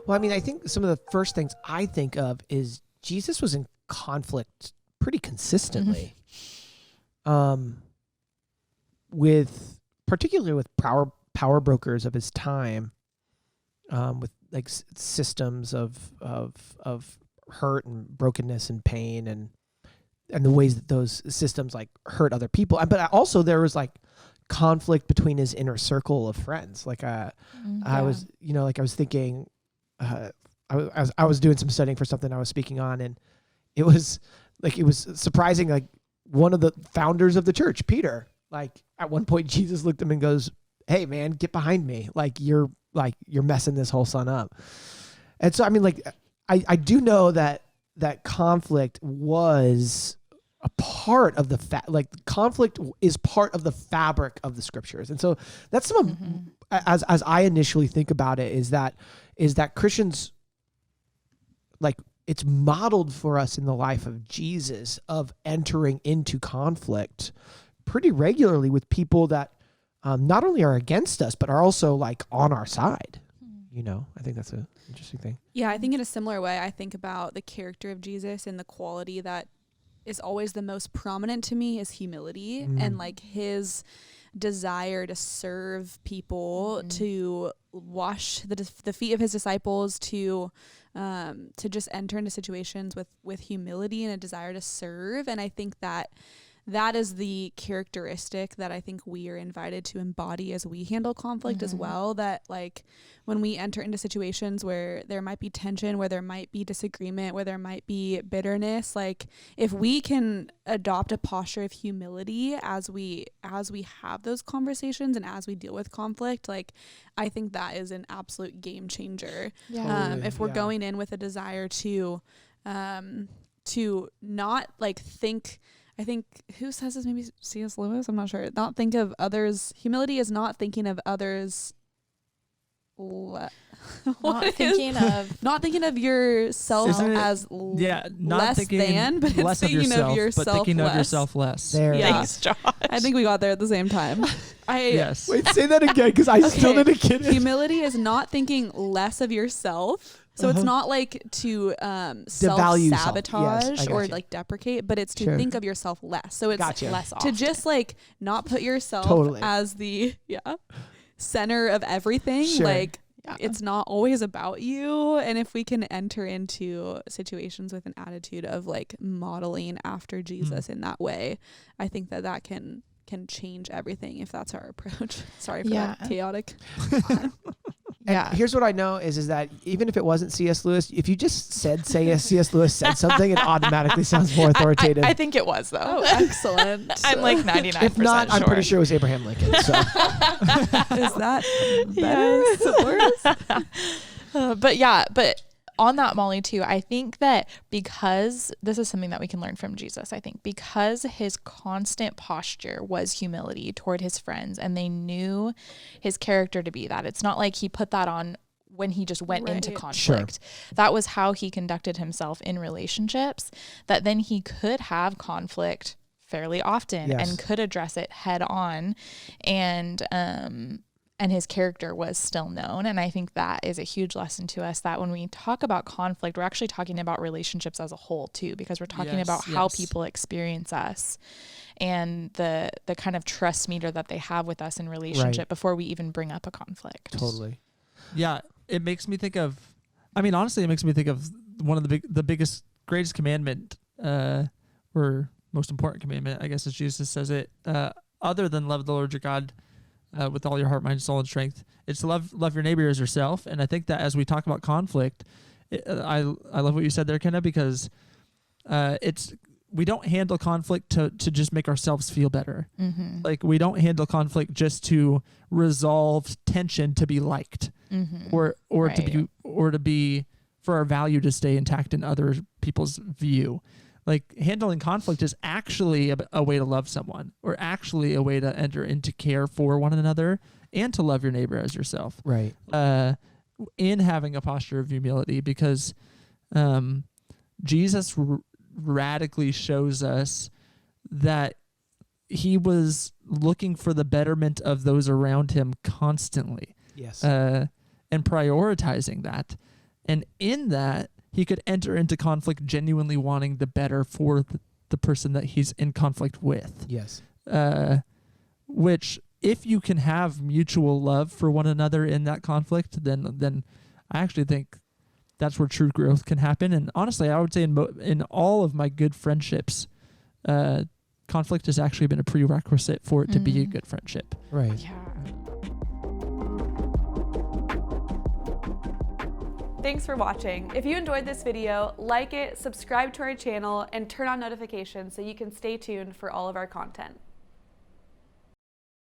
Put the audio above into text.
Well, I mean, I think some of the first things I think of is Jesus was in conflict pretty consistently, with particularly with power brokers of his time, with like systems of hurt and brokenness and pain and the ways that those systems like hurt other people. But also there was like conflict between his inner circle of friends. Like I was, I was thinking. I was doing some studying for something I was speaking on, and it was surprising. Like one of the founders of the church, Peter, like at one point Jesus looked at him and goes, "Hey man, get behind me. You're messing this whole son up." And so, I mean, like I do know that conflict was a part of the conflict is part of the fabric of the scriptures. And so that's some of, as I initially think about it, is that Christians, like, it's modeled for us in the life of Jesus of entering into conflict pretty regularly with people that not only are against us, but are also like on our side. I think that's an interesting thing. Yeah, I think in a similar way, I think about the character of Jesus and the quality that is always the most prominent to me is humility and like his desire to serve people, to wash the feet of his disciples, to just enter into situations with humility and a desire to serve. And I think that is the characteristic that I think we are invited to embody as we handle conflict as well. That like when we enter into situations where there might be tension, where there might be disagreement, where there might be bitterness, like if we can adopt a posture of humility as we have those conversations and as we deal with conflict, like I think that is an absolute game changer. If we're going in with a desire to not like think, I think, who says this? Maybe C.S. Lewis? I'm not sure. Not think of others. Humility is not thinking of others. Not thinking of yourself as less than, but it's thinking of yourself but thinking less. Of yourself less. There. Yeah. Thanks, Josh. I think we got there at the same time. Yes. Wait, say that again, because I still didn't get it. Humility is not thinking less of yourself. So it's not like to self-sabotage or like deprecate, but it's to think of yourself less. So it's less to often. just like not put yourself as the center of everything. Like it's not always about you. And if we can enter into situations with an attitude of like modeling after Jesus in that way, I think that can change everything if that's our approach. Sorry for that chaotic. And here's what I know is that even if it wasn't C.S. Lewis, if you just say C.S. Lewis said something, it automatically sounds more authoritative. I think it was, though. Oh, excellent. I'm like 99% If not, sure. I'm pretty sure it was Abraham Lincoln. So. Is that better? Worse? But on that, Molly, too, I think that because this is something that we can learn from Jesus, I think because his constant posture was humility toward his friends, and they knew his character to be that. It's not like he put that on when he just went into conflict. Sure. That was how he conducted himself in relationships, that then he could have conflict fairly often and could address it head on. And his character was still known. And I think that is a huge lesson to us, that when we talk about conflict, we're actually talking about relationships as a whole too, because we're talking about how people experience us and the kind of trust meter that they have with us in relationship before we even bring up a conflict. Totally. Yeah. It makes me think of, honestly, it makes me think of one of the biggest, greatest commandment, or most important commandment, I guess, as Jesus says it, other than love the Lord your God, with all your heart, mind, soul, and strength. It's to love your neighbor as yourself. And I think that as we talk about conflict, I love what you said there, Kenna, because we don't handle conflict to just make ourselves feel better. Mm-hmm. Like we don't handle conflict just to resolve tension to be liked, or to be for our value to stay intact in other people's view. Like handling conflict is actually a way to love someone, or actually a way to enter into care for one another and to love your neighbor as yourself. Right. In having a posture of humility, because Jesus radically shows us that he was looking for the betterment of those around him constantly. Yes. And prioritizing that. And in that, he could enter into conflict genuinely wanting the better for the person that he's in conflict with. Yes. Which, if you can have mutual love for one another in that conflict, then I actually think that's where true growth can happen. And honestly, I would say in all of my good friendships, conflict has actually been a prerequisite for it to be a good friendship. Right. Yeah. Thanks for watching. If you enjoyed this video, like it, subscribe to our channel, and turn on notifications so you can stay tuned for all of our content.